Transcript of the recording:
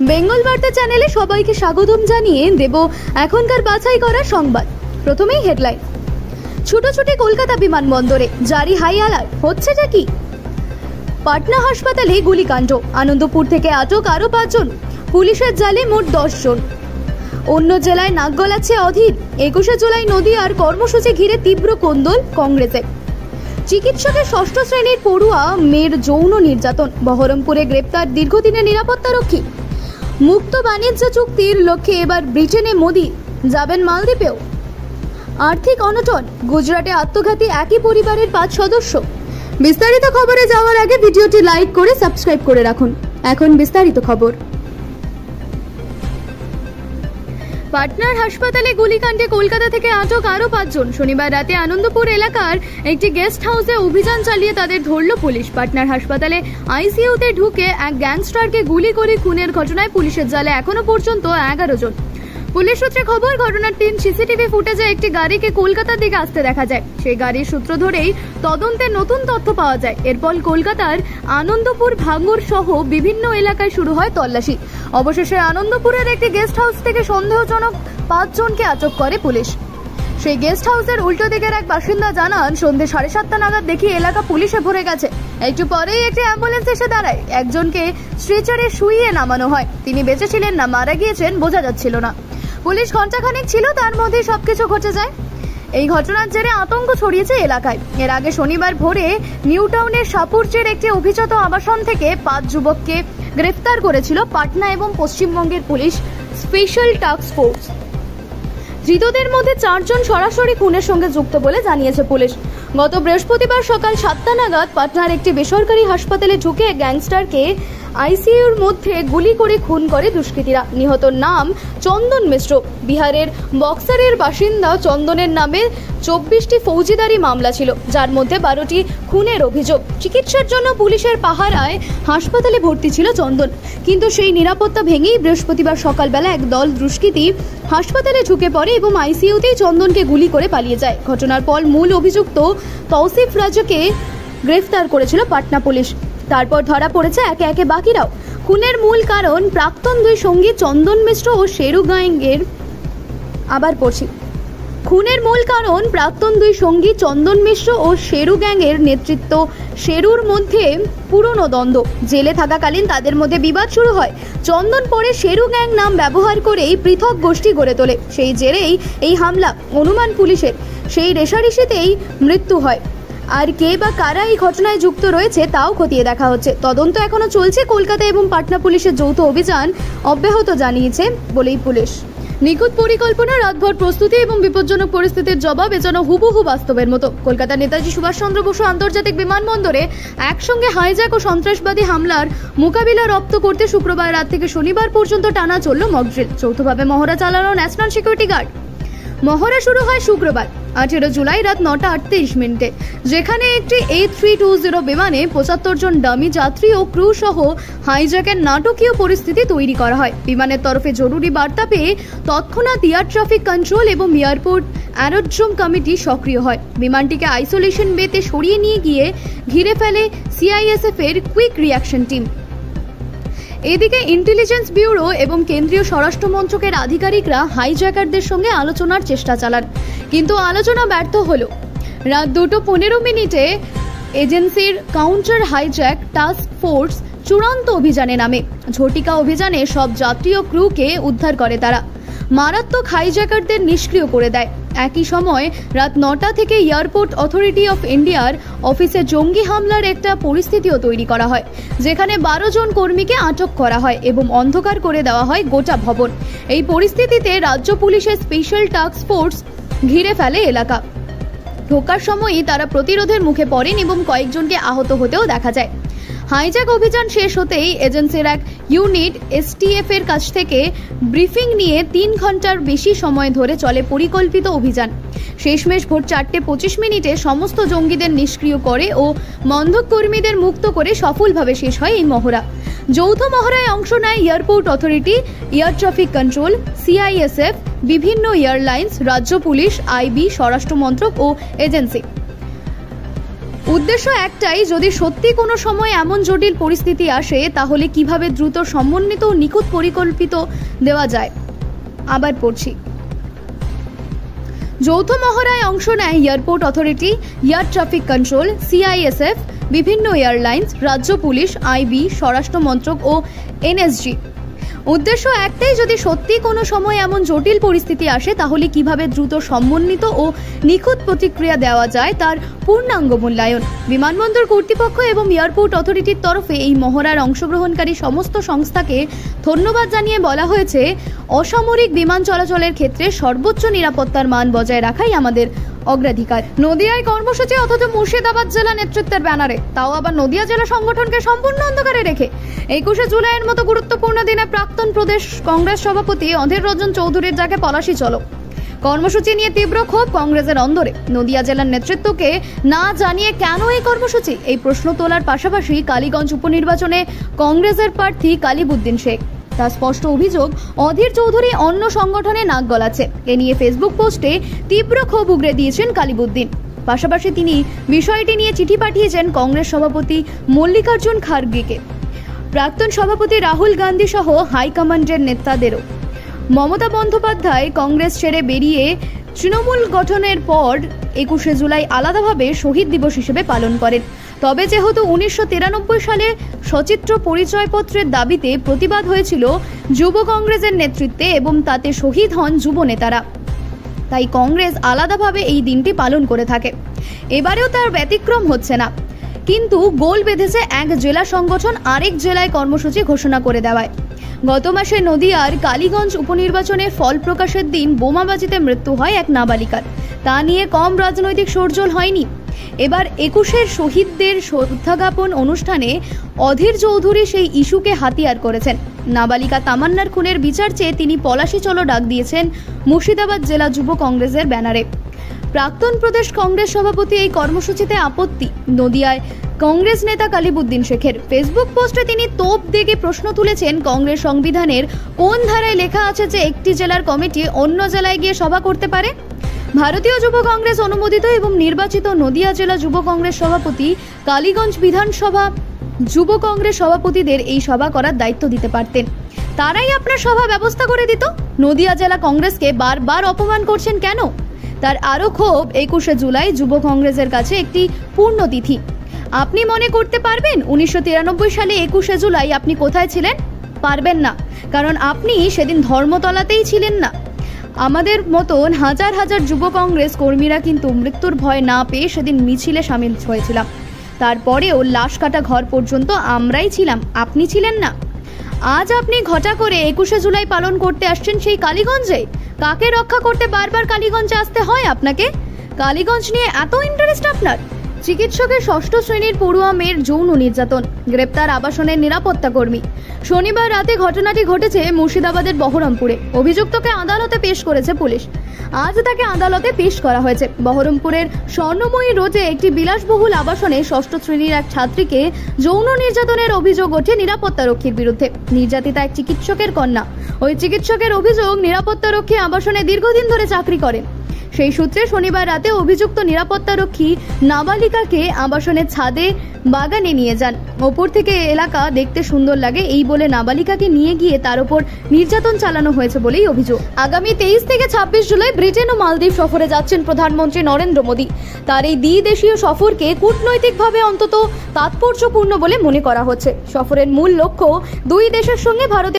বেঙ্গল বার্তা চ্যানেলে সবাইকে স্বাগতম জানিয়ে দেব এখনকার বাছাই করা সংবাদ। প্রথমেই হেডলাইন। ছুটোছুটি কলকাতা বিমানবন্দরে, জারি হাই অ্যালার্ট। হচ্ছেটা কি? পাটনা হাসপাতালে গুলিকাণ্ড, আনন্দপুর থেকে আটক আরও 5 জন, পুলিশের জালে মোট 10 জন। অন্য জেলায় নাক গলাচ্ছে অধীর। 21শে জুলাই নদিয়ার কর্মসূচি ঘিরে তীব্র কোন্দল কংগ্রেসে। চিকিৎসকের 6ষ্ঠ শ্রেণীর পড়ুয়া মেয়ের যৌন নির্যাতন, বহরমপুরে গ্রেপ্তার দীর্ঘদিনের নিরাপত্তারক্ষী। মুক্ত বাণিজ্য চুক্তির লক্ষ্যে এবার ব্রিটেনে মোদি, যাবেন মালদ্বীপেও। আর্থিক অনটন, গুজরাটে আত্মঘাতী একই পরিবারের 5 সদস্য। বিস্তারিত খবরে যাওয়ার আগে ভিডিওটি লাইক করে সাবস্ক্রাইব করে রাখুন। এখন বিস্তারিত খবর। পাটনার হাসপাতালে গুলিকাণ্ডে কলকাতা থেকে আটক আরও 5 জন। শনিবার রাতে আনন্দপুর এলাকার একটি গেস্ট হাউসে অভিযান চালিয়ে তাদের ধরল পুলিশ। পাটনার হাসপাতালে আইসিইউতে ঢুকে এক গ্যাংস্টারকে গুলি করে খুনের ঘটনায় পুলিশের জালে এখনো পর্যন্ত 11 জন। পুলিশ সূত্রে খবর, ঘটনার 3 সিসিটিভি ফুটেজে একটি গাড়িকে কলকাতার দিকে আসতে দেখা যায়। সেই গাড়ির সূত্র ধরেই তদন্তে নতুন তথ্য পাওয়া যায়। এরপর কলকাতার আনন্দপুর, ভাঙ্গুর সহ বিভিন্ন এলাকায় শুরু হয় তল্লাশি। অবশেষে আনন্দপুরের একটি গেস্ট হাউস থেকে সন্দেহজনক 5 জনকে আটক করে পুলিশ। সেই গেস্ট হাউসের উল্টো দিকের এক বাসিন্দা জানান, সন্ধ্যে 7:30 নাগাদ দেখি এলাকা পুলিশে ভরে গেছে। একটু পরেই একটি অ্যাম্বুলেন্স এসে দাঁড়ায়। একজনকে স্ট্রেচারে শুইয়ে নামানো হয়। তিনি বেঁচে ছিলেন না মারা গিয়েছেন বোঝা যাচ্ছিল না। পুলিশ ঘণ্টাখানেক ছিল, তার মধ্যে সবকিছু ঘটে যায়। এই ঘটনার জেরে আতঙ্ক ছড়িয়েছে এলাকায়। এর আগে শনিবার ভোরে নিউ টাউনের সাপুরচের একটি অভিজাত আবাসন থেকে 5 যুবককে গ্রেফতার করেছিল পাটনা এবং পশ্চিমবঙ্গের পুলিশ স্পেশাল টাস্ক ফোর্স। ধৃতদের মধ্যে 4 জন সরাসরি খুনের সঙ্গে যুক্ত বলে জানিয়েছে পুলিশ। গত বৃহস্পতিবার সকাল 7টা নাগাদ পাটনার একটি বেসরকারি হাসপাতালে ঢুকে গ্যাংস্টারকে আইসিইউর মধ্যে গুলি করে খুন করে দুষ্কৃতীরা। নিহতর নাম চন্দন মিশ্র। বিহারের বক্সারের বাসিন্দা চন্দনের নামে 24টি ফৌজদারি মামলা ছিল, যার মধ্যে 12টি খুনের অভিযোগ। চিকিৎসার জন্য পুলিশের পাহারায় হাসপাতালে ভর্তি ছিল চন্দন, কিন্তু সেই নিরাপত্তা ভেঙেই বৃহস্পতিবার সকালবেলা এক দল দুষ্কৃতী হাসপাতালে ঢুকে পড়ে এবং আইসিইউতেই চন্দনকে গুলি করে পালিয়ে যায়। ঘটনার পর মূল অভিযুক্ত তৌসিফ রাজাকে গ্রেফতার করেছিল পাটনা পুলিশ। তারপর ধরা পড়েছে একে একে বাকিরাও। খুনের মূল কারণ প্রাক্তন 2 সঙ্গী চন্দন মিশ্র ও শেরু গ্যাংয়ের খুনের মূল কারণ প্রাক্তন 2 সঙ্গী চন্দন মিশ্র ও শেরু গ্যাংয়ের নেতৃত্ব। শেরুর মধ্যে পুরনো দ্বন্দ্ব। জেলে থাকাকালীন তাদের মধ্যে বিবাদ শুরু হয়। চন্দন পরে শেরু গ্যাং নাম ব্যবহার করেই পৃথক গোষ্ঠী গড়ে তোলে। সেই জেরেই এই হামলা। অনুমান পুলিশের সেই রেশারেশিতেই মৃত্যু হয়। আর কে বা কারা এই ঘটনায় যুক্ত রয়েছে তাও খতিয়ে দেখা হচ্ছে। তদন্ত এখনো চলছে। কলকাতা এবং পাটনা পুলিশের যৌথ অভিযান অব্যাহত জানিয়েছে বলেই পুলিশ। নিখুঁত পরিকল্পনা, রাতভর প্রস্তুতি এবং বিপজ্জনক পরিস্থিতির জবাব যেন হুবহু বাস্তবের মতো। কলকাতা নেতাজি সুভাষচন্দ্র বসু আন্তর্জাতিক বিমানবন্দরে একসঙ্গে হাইজ্যাক ও সন্ত্রাসবাদী হামলার মোকাবিলা রপ্ত করতে শুক্রবার রাত থেকে শনিবার পর্যন্ত টানা চলল মকড্রিল। যৌথভাবে মহড়া চালানো ন্যাশনাল সিকিউরিটি গার্ড। মহড়া শুরু হয় শুক্রবার 18 জুলাই রাত 9:38 যেখানে একটি A320 বিমানে 75 জন ডামি যাত্রী ও ক্রু সহ হাইজ্যাকের নাটকীয় পরিস্থিতি তৈরি করা হয়। বিমানের তরফে জরুরি বার্তা পেয়ে তৎক্ষণাৎ এয়ার ট্রাফিক কন্ট্রোল এবং এয়ারপোর্ট অ্যারোড্রোম কমিটি সক্রিয় হয়। বিমানটিকে আইসোলেশন বেতে সরিয়ে নিয়ে গিয়ে ঘিরে ফেলে সিআইএসএফ এর কুইক রিঅ্যাকশন টিম। এদিকে ইন্টেলিজেন্স ব্যুরো এবং কেন্দ্রীয় স্বরাষ্ট্র মন্ত্রকের আধিকারিকরা হাইজ্যাকারদের সঙ্গে আলোচনার চেষ্টা চালান, কিন্তু আলোচনা ব্যর্থ হলো। রাত 2:15 এজেন্সির কাউন্টার হাইজ্যাক টাস্ক ফোর্স চূড়ান্ত অভিযানে নামে। ঝটিকা অভিযানে সব যাত্রী ও ক্রুকে উদ্ধার করে তারা। মারাত্মক হাইজ্যাকারদের নিষ্ক্রিয় করে দেয়। একই সময় রাত 9টা থেকে এয়ারপোর্ট অথরিটি অফ ইন্ডিয়ার অফিসে জঙ্গি হামলার একটা পরিস্থিতিও তৈরি করা হয়, যেখানে 12 জন কর্মীকে আটক করা হয় এবং অন্ধকার করে দেওয়া হয় গোটা ভবন। এই পরিস্থিতিতে রাজ্য পুলিশের স্পেশাল টাস্ক ফোর্স ঘিরে ফেলে এলাকা। ঢোকার সময়ই তারা প্রতিরোধের মুখে পড়েন এবং কয়েকজনকে আহত হতেও দেখা যায়। হাইজ্যাক অভিযান শেষ হতেই এজেন্সির এক ইউনিট এসটিএফ এর কাছ থেকে ব্রিফিং নিয়ে 3 ঘন্টার বেশি সময় ধরে চলে পরিকল্পিত অভিযান। শেষমেশ ভোর 4:25 সমস্ত জঙ্গিদের নিষ্ক্রিয় করে ও বন্ধক কর্মীদের মুক্ত করে সফলভাবে শেষ হয় এই মহড়া। যৌথ মহড়ায় অংশ নেয় airport authority, air traffic control, CISF, বিভিন্ন এয়ারলাইন্স, রাজ্য পুলিশ, আইবি, স্বরাষ্ট্র মন্ত্রক ও এজেন্সি। উদ্দেশ্য একটাই, যদি সত্যি কোনো সময় এমন জটিল পরিস্থিতি আসে তাহলে কিভাবে দ্রুত সমন্বিত ও নিখুঁত পরিকল্পিত দেওয়া যায়। আবার পড়ছি, যৌথ মহড়ায় অংশ নেয় airport authority, air traffic control, CISF, বিভিন্ন এয়ারলাইন্স, রাজ্য পুলিশ, আইবি, স্বরাষ্ট্র মন্ত্রক ও এনএসজি। উদ্দেশ্য একটাই, যদি সত্যি কোনো সময় এমন জটিল পরিস্থিতি আসে তাহলে কিভাবে দ্রুত সমন্বিত ও নিখুঁত প্রতিক্রিয়া দেওয়া যায় তার পূর্ণাঙ্গ মূল্যায়ন। বিমানবন্দর কর্তৃপক্ষ এবং এয়ারপোর্ট অথরিটির তরফে এই মহড়ার অংশগ্রহণকারী সমস্ত সংস্থাকে ধন্যবাদ জানিয়ে বলা হয়েছে, অসামরিক বিমান চলাচলের ক্ষেত্রে সর্বোচ্চ নিরাপত্তার মান বজায় রাখাই আমাদের অগ্রাধিকার। নদিয়ায় কর্মসূচি অথচ মুর্শিদাবাদ জেলা নেতৃত্বের ব্যানারে, তাও আবার নদিয়া জেলা সংগঠনকে সম্পূর্ণ অন্ধকারে রেখে। 21শে জুলাইয়ের মতো গুরুত্বপূর্ণ দিনে প্রাক্তন প্রদেশ কংগ্রেস সভাপতি অধীর রঞ্জন চৌধুরীর ডাকে পলাশী চলো কর্মসূচি নিয়ে তীব্র ক্ষোভ কংগ্রেসের অন্দরে। নদিয়া জেলার নেতৃত্বকে না জানিয়ে কেন এই কর্মসূচি, এই প্রশ্ন তোলার পাশাপাশি কালীগঞ্জ উপনির্বাচনে কংগ্রেসের প্রার্থী কালিবুদ্দিন শেখ, তার স্পষ্ট অভিযোগ অধীর চৌধুরী অন্য সংগঠনে নাক গলাচ্ছে। এ নিয়ে ফেসবুক পোস্টে তীব্র ক্ষোভ উগরে দিয়েছেন কালিবুদ্দিন। পাশাপাশি তিনি বিষয়টি নিয়ে চিঠি পাঠিয়েছেন কংগ্রেস সভাপতি মল্লিকার্জুন খাড়গেকে, প্রাক্তন সভাপতি রাহুল গান্ধী সহ হাইকমান্ডের নেতাদেরও। মমতা বন্দ্যোপাধ্যায় কংগ্রেস ছেড়ে বেরিয়ে তৃণমূল গঠনের পর 21শে জুলাই আলাদাভাবে শহীদ দিবস হিসেবে পালন করেন। তবে যেহেতু 1993 সালে সচিত্র পরিচয়পত্রের দাবিতে প্রতিবাদ হয়েছিল যুব কংগ্রেসের নেতৃত্বে এবং তাতে শহীদ হন যুব নেতারা, তাই কংগ্রেস আলাদাভাবে এই দিনটি পালন করে থাকে। এবারেও তার ব্যতিক্রম হচ্ছে না, কিন্তু গোল বেঁধেছে এক জেলা সংগঠন আরেক জেলায় কর্মসূচি ঘোষণা করে দেওয়ায়। গত মাসে নদিয়ার কালীগঞ্জ উপনির্বাচনের ফল প্রকাশের দিন বোমাবাজিতে মৃত্যু হয় এক নাবালিকার। তা নিয়ে কম রাজনৈতিক শোরগোল হয়নি। এবার 21শের শহীদদের শ্রদ্ধাজ্ঞাপন অনুষ্ঠানে অধীর চৌধুরী সেই ইস্যুকে হাতিয়ার করেছেন। নাবালিকা তামান্নার খুনের বিচার চেয়ে তিনি পলাশী চলো ডাক দিয়েছেন মুর্শিদাবাদ জেলা যুব কংগ্রেসের ব্যানারে। প্রাক্তন প্রদেশ কংগ্রেস সভাপতি এই কর্মসূচিতে আপত্তি। নদিয়ায় কংগ্রেস নেতা কালিবুদ্দিন শেখের ফেসবুক পোস্টে তিনি তোপ দেগে প্রশ্ন তুলেছেন, কংগ্রেস সংবিধানের কোন ধারায় লেখা আছে যে একটি জেলার কমিটি অন্য জেলায় গিয়ে সভা করতে পারে? ভারতীয় যুব কংগ্রেস অনুমোদিত এবং নির্বাচিত নদিয়া জেলা যুব কংগ্রেস সভাপতি কালীগঞ্জ বিধানসভা যুব কংগ্রেস সভাপতিদের এই সভা করার দায়িত্ব দিতে পারতেন, তারাই আপনার সভা ব্যবস্থা করে দিত। নদিয়া জেলা কংগ্রেসকে বারবার অপমান করছেন কেন? তার আরও ক্ষোভ, 21শে জুলাই যুব কংগ্রেসের কাছে একটি পূর্ণতিথি। আপনি মনে করতে পারবেন 1993 সালে 21শে জুলাই আপনি কোথায় ছিলেন? পারবেন না, কারণ আপনি সেদিন ধর্মতলাতেই ছিলেন না। আমাদের মতন হাজার হাজার যুব কংগ্রেস কর্মীরা কিন্তু মৃত্যুর ভয় না পেয়ে সেদিন মিছিলে সামিল হয়েছিলাম। তারপরেও লাশ কাটা ঘর পর্যন্ত আমরাই ছিলাম, আপনি ছিলেন না। আজ আপনি ঘটা করে 21শে জুলাই পালন করতে আসছেন সেই কালীগঞ্জে। কাকে রক্ষা করতে বারবার কালীগঞ্জে আসতে হয় আপনাকে? কালীগঞ্জ নিয়ে এত ইন্টারেস্ট আপনার? চিকিৎসকের 6ষ্ঠ শ্রেণীর পড়ুয়া মেয়ের যৌন নির্যাতন, গ্রেপ্তার আবাসনের নিরাপত্তা কর্মী। শনিবার রাতে ঘটনাটি ঘটেছে মুর্শিদাবাদের বহরমপুরে। অভিযুক্তকে আদালতে পেশ করেছে পুলিশ। আজ তাকে আদালতে পেশ করা হয়েছে। বহরমপুরের স্বর্ণময়ী রোডে একটি বিলাসবহুল আবাসনে 6ষ্ঠ শ্রেণীর এক ছাত্রীকে যৌন নির্যাতনের অভিযোগ ওঠে নিরাপত্তারক্ষীর বিরুদ্ধে। নির্যাতিতা এক চিকিৎসকের কন্যা। ওই চিকিৎসকের অভিযোগ, নিরাপত্তারক্ষী আবাসনে দীর্ঘদিন ধরে চাকরি করেন। সেই সূত্রে শনিবার রাতে অভিযুক্ত নিরাপত্তারক্ষী নাবালিকাকে আবাসনের ছাদে বাগানে নিয়ে যান। ওপর থেকে এলাকা দেখতে সুন্দর লাগে এই বলে নাবালিকাকে নিয়ে গিয়ে তার উপর নির্যাতন চালানো হয়েছে বলেই অভিযোগ। আগামী 23 থেকে 26 জুলাই ব্রিটেন ও মালদ্বীপ সফরে যাচ্ছেন প্রধানমন্ত্রী নরেন্দ্র মোদী। তার এই দ্বিদেশীয় সফরকে কূটনৈতিকভাবে অন্তত তাৎপর্যপূর্ণ বলে মনে করা হচ্ছে। সফরের মূল লক্ষ্য দুই দেশের সঙ্গে ভারতের